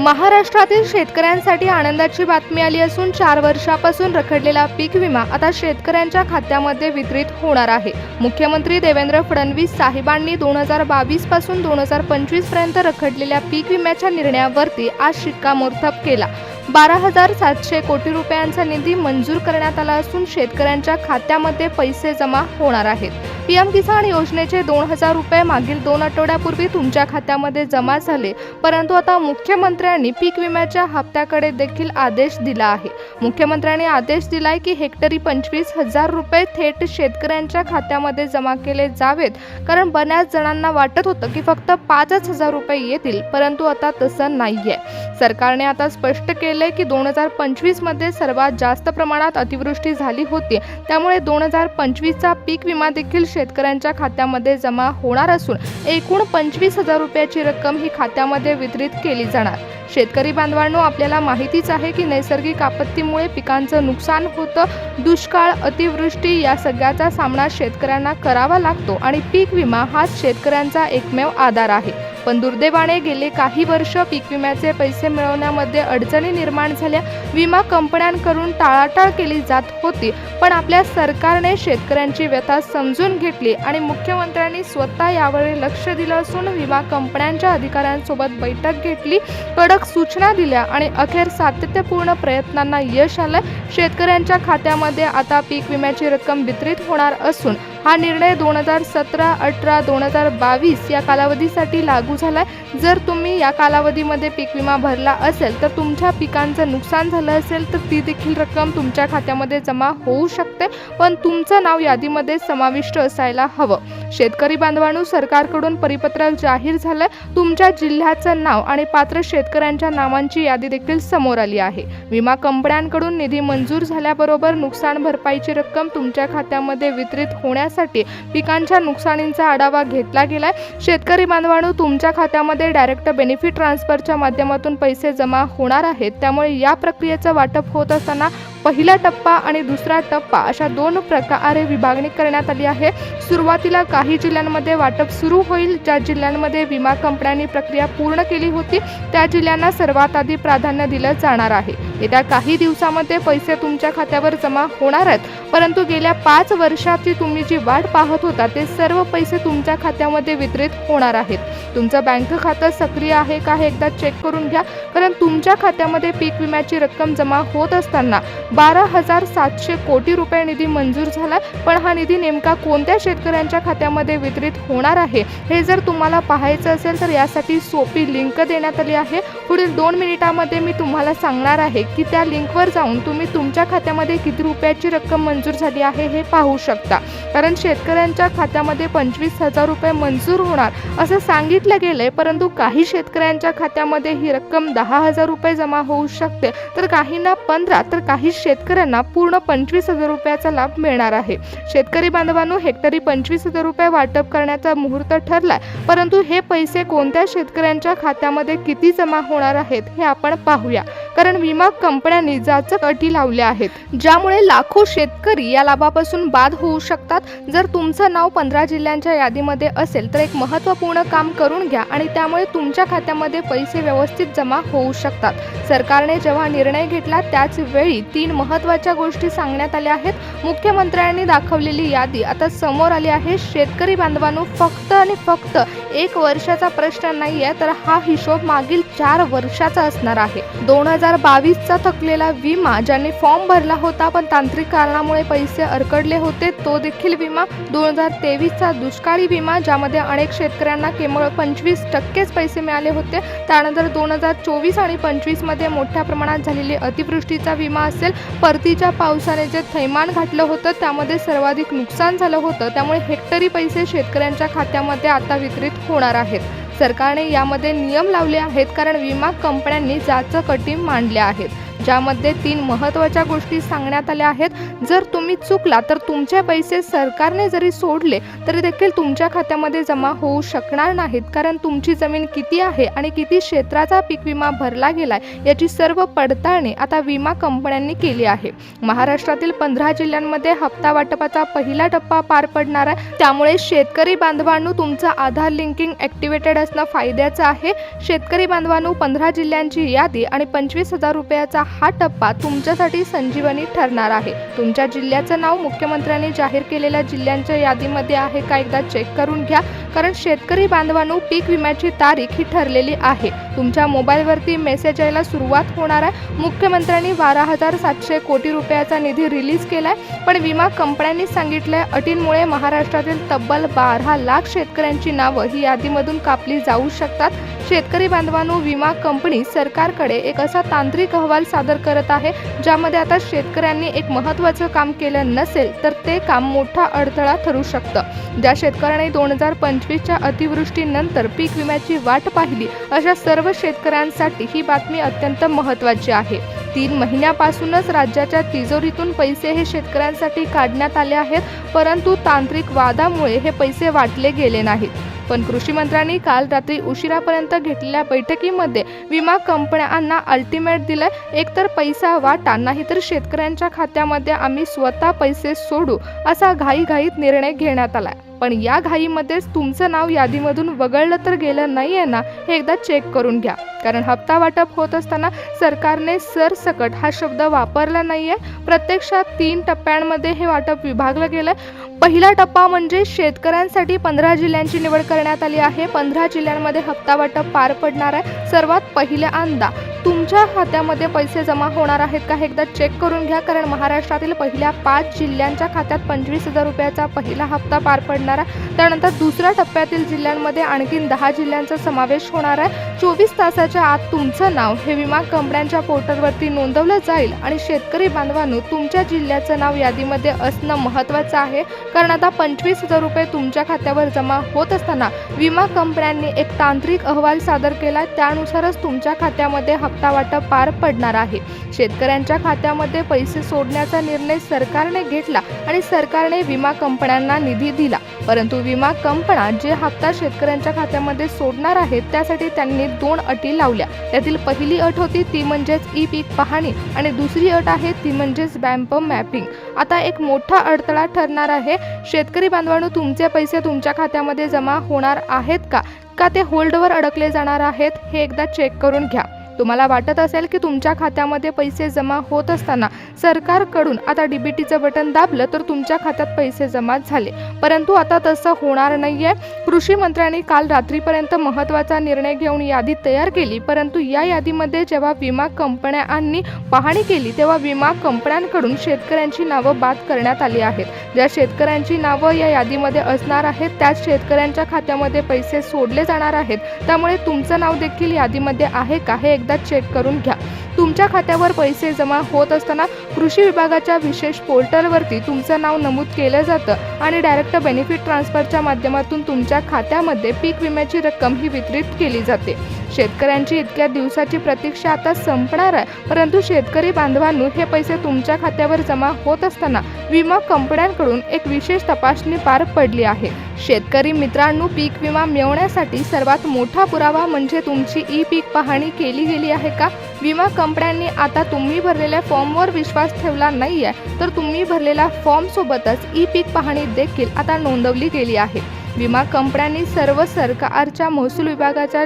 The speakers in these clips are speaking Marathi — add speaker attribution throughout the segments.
Speaker 1: महाराष्ट्रातील शेतकऱ्यांसाठी आनंदाची बातमी आली असून 4 वर्षापासून रखडलेला पीक विमा आता शेतकऱ्यांच्या खात्यामध्ये वितरित होणार आहे। मुख्यमंत्री देवेंद्र फडणवीस साहेबांनी 2022 पासून 2025 पर्यंत रखडलेल्या पीक विम्याच्या निर्णयावरती आज शिक्कामोर्तब केला। 12,700 कोटी रुपयांचा निधी मंजूर करण्यात आला असून शेतकऱ्यांच्या खात्यामध्ये पैसे जमा होणार आहेत। पीएम किसान योजनेचे 2,000 रुपये मागील 2 आठवड्यापूर्वी तुमच्या खात्यामध्ये जमा झाले, परंतु आता मुख्यमंत्र्यांनी पीक विम्याच्या हप्त्याकडे देखील आदेश दिला आहे। मुख्यमंत्र्यांनी आदेश दिलाय की हेक्टरी 25,000 रुपये थेट शेतकऱ्यांच्या खात्यामध्ये जमा केले जावेत, कारण बऱ्याच जणांना वाटत होतं की फक्त 5,000 रुपये येतील, परंतु आता तसं नाहीये। सरकारने आता स्पष्ट केले की 2025 मध्ये सर्वात जास्त प्रमाणात अतिवृष्टी झाली होती, त्यामुळे 2025 चा पीक विमा देखील शेतकऱ्यांच्या खात्यामध्ये जमा होणार असून एकूण 25,000 रुपयाची रक्कम ही खात्यामध्ये वितरित केली जाणार। शेतकरी बांधवांनो, आपल्याला माहितीच आहे की नैसर्गिक आपत्तीमुळे पिकांचं नुकसान होतं, दुष्काळ, अतिवृष्टी या सगळ्याचा सामना शेतकऱ्यांना करावा लागतो आणि पीक विमा हाच शेतकऱ्यांचा एकमेव आधार आहे। पण दुर्दैवाने गेले काही वर्ष पीक विम्याचे पैसे मिळवण्यामध्ये अडचणी निर्माण झाल्या। विमा कंपन्यांकडून टाळाटाळ केली जात होती, पण आपल्या सरकारने शेतकऱ्यांची व्यथा समजून घेतली आणि मुख्यमंत्र्यांनी स्वतः यावर लक्ष दिलं असून विमा कंपन्यांच्या अधिकाऱ्यांसोबत बैठक घेतली, कडक सूचना दिल्या आणि अखेर सातत्यपूर्ण प्रयत्नांना यश आलं। शेतकऱ्यांच्या खात्यामध्ये आता पीक विम्याची रक्कम वितरित होणार असून हा निर्णय 2017, 18, 2022 या कालावधीसाठी लागू झालाय। जर तुम्ही या कालावधीमध्ये पीक विमा भरला असेल तर तुमच्या पिकांचं नुकसान झालं असेल तर ती देखील रक्कम तुमच्या खात्यामध्ये जमा होऊ शकते, पण तुमचं नाव यादीमध्ये समाविष्ट असायला हवं। शेतकरी बांधवांनो, सरकारकडून परिपत्रक जाहीर झालंय। तुमच्या जिल्ह्याचं नाव आणि पात्र शेतकऱ्यांच्या नावांची यादी देखील समोर आली आहे। विमा कंपन्यांकडून निधी मंजूर झाल्याबरोबर नुकसान भरपाईची रक्कम तुमच्या खात्यामध्ये वितरित होण्यासाठी पिकांच्या नुकसानींचा आढावा घेतला गेलाय। शेतकरी बांधवांनो, तुमच्या खात्यामध्ये डायरेक्ट बेनिफिट ट्रान्सफरच्या माध्यमातून पैसे जमा होणार आहेत, त्यामुळे या प्रक्रियेचं वाटप होत असताना पहिला टप्पा आणि दुसरा टप्पा अशा 2 प्रकारे विभागणी करण्यात आली आहे। सुरुवातीला काही जिल्ह्यांमध्ये वाटप सुरू होईल। ज्या जिल्ह्यांमध्ये विमा कंपन्यांनी प्रक्रिया पूर्ण केली होती त्या जिल्ह्यांना सर्वात आधी प्राधान्य दिलं जाणार आहे। येत्या काही दिवसामध्ये पैसे तुमच्या खात्यावर जमा होणार आहेत, परंतु गेल्या 5 वर्षाची तुम्ही जी वाट पाहत होता ते सर्व पैसे तुमच्या खात्यामध्ये वितरित होणार आहेत। तुमचं बँक खातं सक्रिय आहे का हे एकदा चेक करून घ्या, कारण तुमच्या खात्यामध्ये पीक विम्याची रक्कम जमा होत असताना 12,700 कोटी रुपये निधी मंजूर झाला, पण हा निधी नेमका कोणत्या शेतकऱ्यांच्या खात्यामध्ये वितरित होणार आहे हे जर तुम्हाला पाहायचं असेल तर यासाठी सोपी लिंक देण्यात आली आहे। पुढील 2 मिनिटांमध्ये मी तुम्हाला सांगणार आहे की त्या लिंकवर जाऊन तुम्ही तुमच्या खात्यामध्ये किती रुपयाची रक्कम मंजूर झाली आहे हे पाहू शकता, कारण शेतकऱ्यांच्या खात्यामध्ये 25,000 रुपये मंजूर होणार असं सांगितलं गेलंय, परंतु काही शेतकऱ्यांच्या खात्यामध्ये ही रक्कम 10,000 रुपये जमा होऊ शकते, तर काहींना 15, तर काही शेतकऱ्यांना पूर्ण 25,000 रुपयाचा लाभ मिळणार आहे। शेतकरी बांधवांनो, हेक्टरी 25,000 रुपये वाटप करण्याचा मुहूर्त ठरलाय, परंतु हे पैसे कोणत्या शेतकऱ्यांच्या खात्यामध्ये किती जमा होणार आहेत हे आपण पाहूया, कारण विमा कंपन्यांनी जाचक अटी लावल्या आहेत, ज्यामुळे लाखो शेतकरी या लाभापासून बाद होऊ शकतात। जर तुमचं नाव 15 जिल्ह्यांच्या यादीमध्ये असेल तर एक महत्त्वपूर्ण काम करून घ्या आणि त्यामुळे तुमच्या खात्यामध्ये पैसे व्यवस्थित जमा होऊ शकतात। सरकारने जेव्हा निर्णय घेतला त्याच वेळी 3 महत्त्वाच्या गोष्टी सांगण्यात आल्या आहेत। मुख्यमंत्र्यांनी दाखवलेली यादी आता समोर आली आहे। शेतकरी बांधवांनो, फक्त आणि फक्त 1 वर्षाचा प्रश्न नाहीये, तर हा हिशोब मागील 4 वर्षाचा असणार आहे। 2022 चा थकलेला विमा, ज्यांनी फॉर्म भरला होता पण तांत्रिक कारणामुळे पैसे अडकले होते, तो देखील विमा। 2023 चा दुष्काळी विमा, ज्यामध्ये अनेक शेतकऱ्यांना केवळ 25% पैसे मिळाले होते। त्यानंतर 2024 आणि 25 मध्ये मोठ्या प्रमाणात झालेली अतिवृष्टीचा विमा असेल, परतीच्या पावसाने जे थैमान घातलं होतं त्यामध्ये सर्वाधिक नुकसान झालं होतं, त्यामुळे हेक्टरी पैसे शेतकऱ्यांच्या खात्यामध्ये आता वितरित होणार आहेत। सरकारने यामध्ये नियम लावले आहेत, कारण विमा कंपन्यांनी जाचक अटी मांडल्या आहेत, ज्यामध्ये 3 महत्त्वाच्या गोष्टी सांगण्यात आल्या आहेत। जर तुम्ही चुकला तर तुमचे पैसे सरकारने जरी सोडले तरी देखील तुमच्या खात्यामध्ये जमा होऊ शकणार नाहीत, कारण तुमची जमीन किती आहे आणि किती क्षेत्राचा पीक विमा भरला गेलाय याची सर्व पडताळणी आता विमा कंपन्यांनी केली आहे। महाराष्ट्रातील 15 जिल्ह्यांमध्ये हप्ता वाटपाचा पहिला टप्पा पार पडणार आहे, त्यामुळे शेतकरी बांधवांनो तुमचं आधार लिंकिंग ॲक्टिव्हेटेड असणं फायद्याचं आहे। शेतकरी बांधवांनो 15 जिल्ह्यांची यादी आणि 25,000 रुपयाचा हा टप्पा तुमच्यासाठी संजीवनी ठरणार आहे। तुमच्या जिल्ह्याचं नाव मुख्यमंत्र्यांनी जाहीर केलेल्या जिल्ह्यांच्या यादीमध्ये आहे का एकदा चेक करून घ्या, कारण शेतकरी बांधवांनो पीक विम्याची तारीख ही ठरलेली आहे। तुमच्या मोबाईलवरती मेसेज यायला सुरुवात होणार आहे। मुख्यमंत्र्यांनी 12,700 कोटी रुपयाचा निधी रिलीज केलाय, पण विमा कंपन्यांनी सांगितलंय अटींमुळे महाराष्ट्रातील तब्बल 12 लाख शेतकऱ्यांची नावं ही यादीमधून कापली जाऊ शकतात। शेतकरी बांधवांनो विमा कंपनी सरकारकडे एक असा तांत्रिक अहवाल सादर करत आहे ज्यामध्ये आता शेतकऱ्यांनी एक महत्त्वाचं काम केलं नसेल तर ते काम मोठा अडथळा ठरू शकतं। ज्या शेतकऱ्यांनी 2025च्या अतिवृष्टीनंतर पीक विम्याची वाट पाहिली अशा सर्व शेतकऱ्यांसाठी ही बातमी अत्यंत महत्त्वाची आहे। 3 महिन्यापासूनच राज्याच्या तिजोरीतून पैसे हे शेतकऱ्यांसाठी काढण्यात आले आहेत, परंतु तांत्रिक वादामुळे हे पैसे वाटले गेले नाहीत। पण कृषी मंत्र्यांनी काल रात्री उशिरापर्यंत घेतलेल्या बैठकीमध्ये विमा कंपन्यांना अल्टिमेट दिलंय, एकतर पैसा वाटा नाहीतर शेतकऱ्यांच्या खात्यामध्ये आम्ही स्वतः पैसे सोडू असा घाईघाईत निर्णय घेण्यात आलाय। पण या घाईमध्येच तुमचं नाव यादीमधून वगळलं तर गेलं नाहीये ना, हे एकदा चेक करून घ्या, कारण हप्ता वाटप होत असताना सरकारने सरसकट हा शब्द वापरला नाहीये। प्रत्यक्षात 3 टप्प्यांमध्ये हे वाटप विभागलं गेलंय। पहिला टप्पा म्हणजे शेतकऱ्यांसाठी 15 जिल्ह्यांची निवड करण्यात आली आहे। 15 जिल्ह्यांमध्ये हप्ता वाटप पार पडणार आहे। सर्वात पहिल्यांदा तुमच्या खात्यामध्ये पैसे जमा होणार आहेत का हे एकदा चेक करून घ्या, कारण महाराष्ट्रातील पहिल्या 5 जिल्ह्यांच्या खात्यात 25,000 रुपयाचा पहिला हप्ता पार पडणार आहे। त्यानंतर दुसऱ्या टप्प्यातील जिल्ह्यांमध्ये आणखीन 10 जिल्ह्यांचा समावेश होणार आहे। 24 तासाच्या आत तुमचं नाव हे विमा कंपन्यांच्या पोर्टलवरती नोंदवलं जाईल आणि शेतकरी बांधवांनो तुमच्या जिल्ह्याचं नाव यादीमध्ये असणं महत्त्वाचं आहे, कारण आता 25,000 रुपये तुमच्या खात्यावर जमा होत असताना विमा कंपन्यांनी एक तांत्रिक अहवाल सादर केला, त्यानुसारच तुमच्या खात्यामध्ये हप्ता वाटप पार पडणार आहे। शेतकऱ्यांच्या खात्यामध्ये पैसे सोडण्याचा निर्णय सरकारने घेतला आणि सरकारने विमा कंपन्यांना निधी दिला, परंतु विमा कंपन्या जे हप्ता शेतकऱ्यांच्या खात्यामध्ये सोडणार आहेत त्यासाठी त्यांनी 2 अटी लावल्या। त्यातील पहिली अट होती ती म्हणजेच ई पीक पाहणी आणि दुसरी अट आहे ती म्हणजेच बँक मॅपिंग। आता एक मोठा अडथळा ठरणार आहे। शेतकरी बांधवांनो तुमचे पैसे तुमच्या खात्यामध्ये जमा होणार आहेत का ते होल्डवर अडकले जाणार आहेत हे एकदा चेक करून घ्या। तुम्हाला वाटत असेल की तुमच्या खात्यामध्ये पैसे जमा होत असताना सरकारकडून आता डीबीटीचं बटन दाबलं तर तुमच्या खात्यात पैसे जमा झाले, परंतु आता तसं होणार नाहीये। कृषी मंत्र्यांनी काल रात्रीपर्यंत महत्त्वाचा निर्णय घेऊन यादी तयार केली, परंतु या यादीमध्ये जेव्हा विमा कंपन्यांनी पाहणी केली तेव्हा विमा कंपन्यांकडून शेतकऱ्यांची नावं बाद करण्यात आली आहेत। ज्या शेतकऱ्यांची नावं या यादीमध्ये असणार आहेत त्याच शेतकऱ्यांच्या खात्यामध्ये पैसे सोडले जाणार आहेत, त्यामुळे तुमचं नाव देखील यादीमध्ये आहे का हे एकदा चेक करून घ्या। तुमच्या खात्यावर पैसे जमा होत असताना कृषी विभागाच्या विशेष पोर्टलवरती तुमचं नाव नमूद केलं जातं आणि डायरेक्ट बेनिफिट ट्रान्सफरच्या माध्यमातून तुमच्या खात्यामध्ये पीक विम्याची रक्कम ही वितरित केली जाते। शेतकऱ्यांची इतक्या दिवसाची प्रतीक्षा आता संपणार आहे, परंतु शेतकरी बांधवांनो हे पैसे तुमच्या खात्यावर जमा होत असताना विमा कंपन्यांकडून एक विशेष तपासणी पार पडली आहे। शेतकरी मित्रांनो पीक विमा मिळवण्यासाठी सर्वात मोठा पुरावा म्हणजे तुमची ई पीक पाहणी केली गेली आहे का? विमा कंपन्यांनी आता तुम्ही भरलेल्या फॉर्मवर विश्वास ठेवला नाहीये, तर तुम्ही भरलेल्या फॉर्म सोबतच ई पीक पाहणी देखील आता नोंदवली गेली आहे। विमा कंपन्यांनी सर्व सरकारच्या महसूल विभागाचा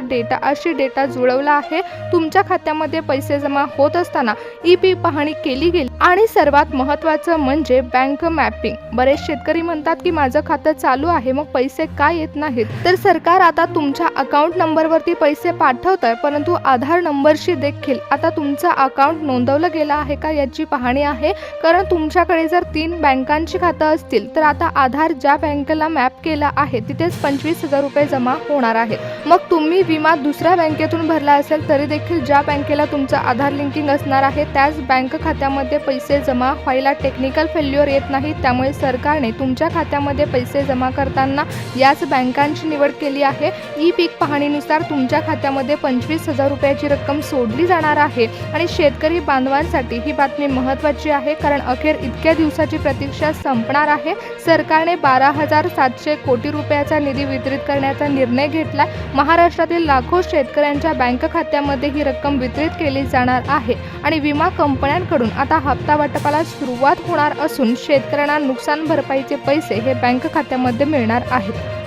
Speaker 1: डेटा जुळवला आहे। तुमच्या खात्यामध्ये पैसे जमा होत असताना ई पीक पाहणी केली गेली आणि सर्वात महत्त्वाचं म्हणजे बँक मॅपिंग। बरेच शेतकरी म्हणतात की माझं खातं चालू आहे मग पैसे का येत नाहीत, तर सरकार आता तुमच्या अकाउंट नंबरवरती पैसे पाठवत आहे, परंतु आधार नंबरशी देखील आता तुमचं अकाउंट नोंदवलं गेलं आहे का याची पाहणी आहे। कारण तुमच्याकडे जर 3 बँकांची खातं असतील तर आता आधार ज्या बँकेला मॅप केलं आहे आहे तिथेच 25,000 रुपये जमा होणार आहेत। मग तुम्ही विमा दुसऱ्या बँकेतून भरला असेल तरी देखील ज्या बँकेला तुमचं आधार लिंकिंग असणार आहे त्याच बँक खात्यामध्ये पैसे जमा व्हायला टेक्निकल फेल्युअर येत नाही। त्यामुळे सरकारने तुमच्या खात्यामध्ये पैसे जमा करताना याच बँकांची निवड केली आहे। ई पीक पाहणीनुसार तुमच्या खात्यामध्ये 25,000 रुपयाची रक्कम सोडली जाणार आहे आणि शेतकरी बांधवांसाठी ही बातमी महत्त्वाची आहे, कारण अखेर इतक्या दिवसाची प्रतीक्षा संपणार आहे। सरकारने 12,700 कोटी रुपयाचा निधी वितरित करण्याचा निर्णय घेतला। महाराष्ट्रातील लाखो शेतकऱ्यांच्या बँक खात्यामध्ये ही रक्कम वितरित केली जाणार आहे आणि विमा कंपन्यांकडून आता हप्ता वाटपाला सुरुवात होणार असून शेतकऱ्यांना नुकसान भरपाईचे पैसे हे बँक खात्यामध्ये मिळणार आहेत।